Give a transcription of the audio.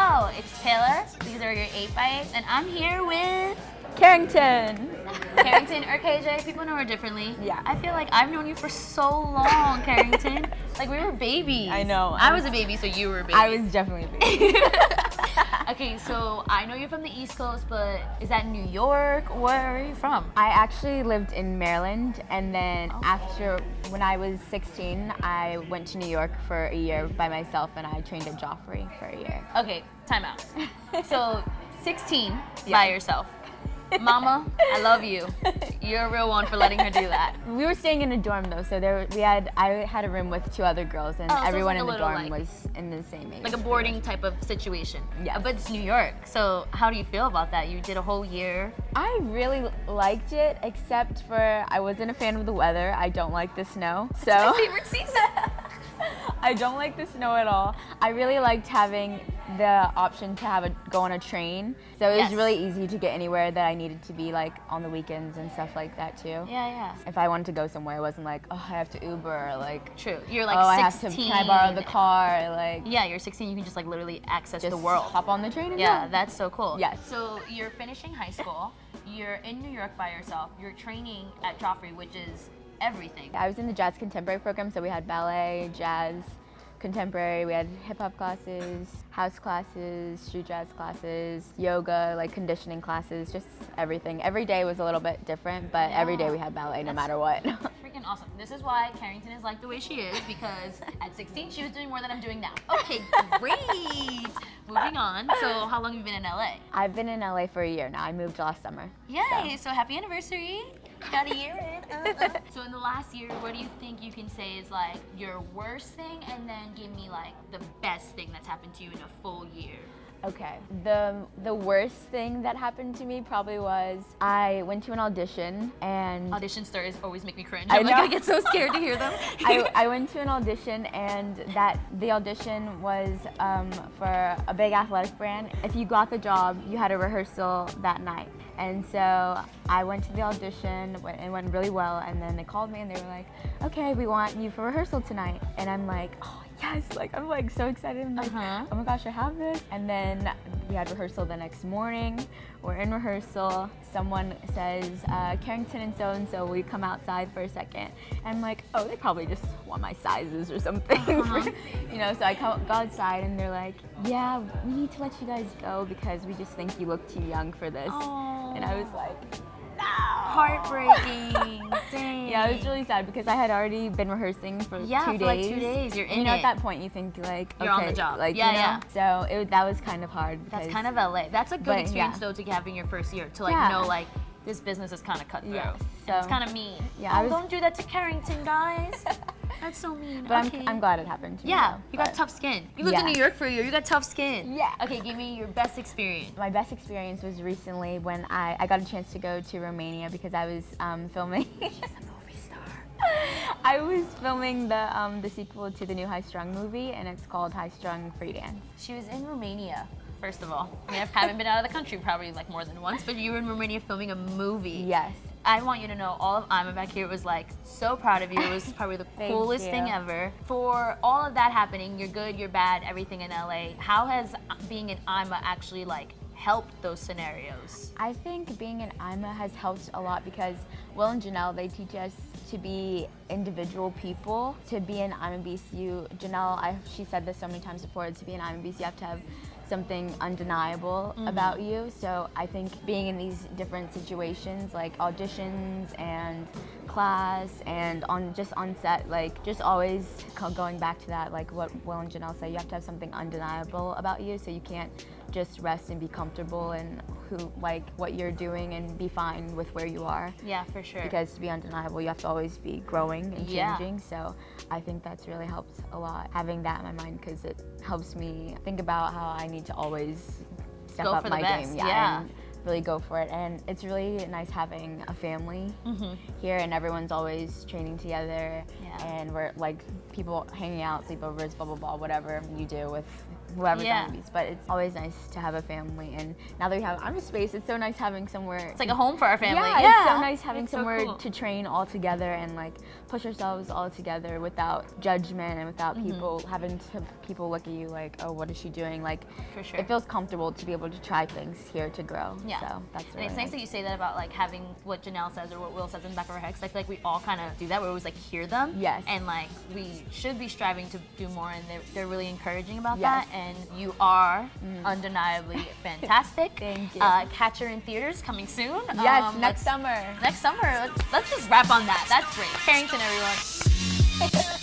Hello, it's Taylor. These are your 8x8s, and I'm here with Kerrynton. Kerrynton or KJ. People know her differently. Yeah. I feel like I've known you for so long, Kerrynton. Like we were babies. I know. I was a baby, so you were a baby. I was definitely a baby. Okay, so I know you're from the East Coast, but is that New York? Where are you from? I actually lived in Maryland, and then after, when I was 16, I went to New York for a year by myself, and I trained at Joffrey for a year. Okay, time out. So 16 by Yeah. yourself. Mama, I love you. You're a real one for letting her do that. We were staying in a dorm though, so I had a room with 2 other girls, and Oh, so it's everyone like in a the little, dorm like- was in the same age. Like a boarding type of situation. Yeah. But it's New York. So how do you feel about that? You did a whole year. I really liked it, except for I wasn't a fan of the weather. I don't like the snow. So My favorite season. I don't like the snow at all. I really liked having the option to go on a train. So it was Yes. really easy to get anywhere that I needed to be, like on the weekends and stuff like that too. Yeah. If I wanted to go somewhere, it wasn't like, oh, I have to Uber, or like, True. You're like oh, I 16. have to, can I borrow the car? Like, Yeah, you're 16. You can just like literally access just the world. hop on the train and Yeah, go. that's so cool. Yes. So you're finishing high school. You're in New York by yourself. You're training at Joffrey, which is everything. I was in the jazz contemporary program, so we had ballet, jazz, contemporary, we had hip hop classes, house classes, street jazz classes, yoga, like conditioning classes, just everything. Every day was a little bit different, but every day we had ballet no matter what. Freaking awesome. This is why Kerrynton is like the way she is, because at 16 she was doing more than I'm doing now. Okay, great. Moving on. So how long have you been in LA? I've been in LA for a year now. I moved last summer. Yay, so happy anniversary. Got a year in. So in the last year, what do you think you can say is like your worst thing, and then give me like the best thing that's happened to you in a full year? Okay. The worst thing that happened to me probably was I went to an audition, and Audition stories always make me cringe. I I'm like, know. I get so scared to hear them. I went to an audition, and the audition was for a big athletic brand. If you got the job, you had a rehearsal that night. And so I went to the audition, it went really well, and then they called me and they were like, okay, we want you for rehearsal tonight. And I'm like, oh yes, like I'm like so excited. I'm like, oh my gosh, I have this. And then we had rehearsal the next morning. We're in rehearsal. Someone says, Kerrynton and so, will you come outside for a second? And I'm like, oh, they probably just want my sizes or something. You know, so I go outside and they're like, yeah, we need to let you guys go because we just think you look too young for this. And I was like, no. Heartbreaking. Dang. Yeah, it was really sad because I had already been rehearsing for 2 days. For like 2 days. You're in You know, it. at that point you think like, You're okay, on the job. like, Yeah, you know? So that was kind of hard. That's because- kind of LA. That's a good But, experience yeah. though to having your first year to like Yeah. know like this business is kind of cutthroat. Yes, And it's so- kind of mean. Yeah, I was- Don't do that to Kerrynton, guys. That's so mean. But Okay. I'm glad it happened to me. Yeah, though, you got but- tough skin. You lived in Yeah. New York for a year. You got tough skin. Yeah. Okay, give me your best experience. My best experience was recently when I got a chance to go to Romania because I was filming. She's a movie star. I was filming the sequel to the new High Strung movie, and it's called High Strung Free Dance. She was in Romania. First of all, I mean, I haven't been out of the country probably like more than once, but you were in Romania filming a movie. Yes. I want you to know all of Ima back here was like so proud of you. It was probably the Thank coolest thing you. ever. For all of that happening, you're good, you're bad, everything in LA. How has being in Ima actually like helped those scenarios? I think being in IMA has helped a lot because Will and Janelle, they teach us to be individual people. To be in IMA BCU, Janelle, she said this so many times before, to be in IMA BCU you have to have something undeniable about you. So I think being in these different situations like auditions and class and on set, like just always going back to that, like what Will and Janelle say, you have to have something undeniable about you, so you can't just rest and be comfortable in what you're doing and be fine with where you are. Yeah, for sure. Because to be undeniable, you have to always be growing and Yeah. changing. So I think that's really helped a lot, having that in my mind, because it helps me think about how I need to always step Go up for the my best, game. yeah. And really go for it. And it's really nice having a family here, and everyone's always training together. Yeah. And we're like people hanging out, sleepovers, blah, blah, blah, whatever you do with whoever's Yeah. on movies. But it's always nice to have a family, and now that we have army space, it's so nice having somewhere. It's like a home for our family. Yeah, Yeah, it's so nice having It's so somewhere cool. to train all together and like push ourselves all together without judgment and without people having people look at you like, oh, what is she doing? Like, For sure. it feels comfortable to be able to try things here to grow. Yeah. So that's And really it's nice that you say that about like having what Janelle says or what Will says in the back of our head. 'Cause I feel like we all kind of do that. We always like hear them. Yes. And like we should be striving to do more, and they're really encouraging about Yes. that. And you are undeniably fantastic. Thank you. Catch her in theaters coming soon. Yes, next let's- summer. Next summer. Let's just wrap on that. That's great. Kerrynton, everyone.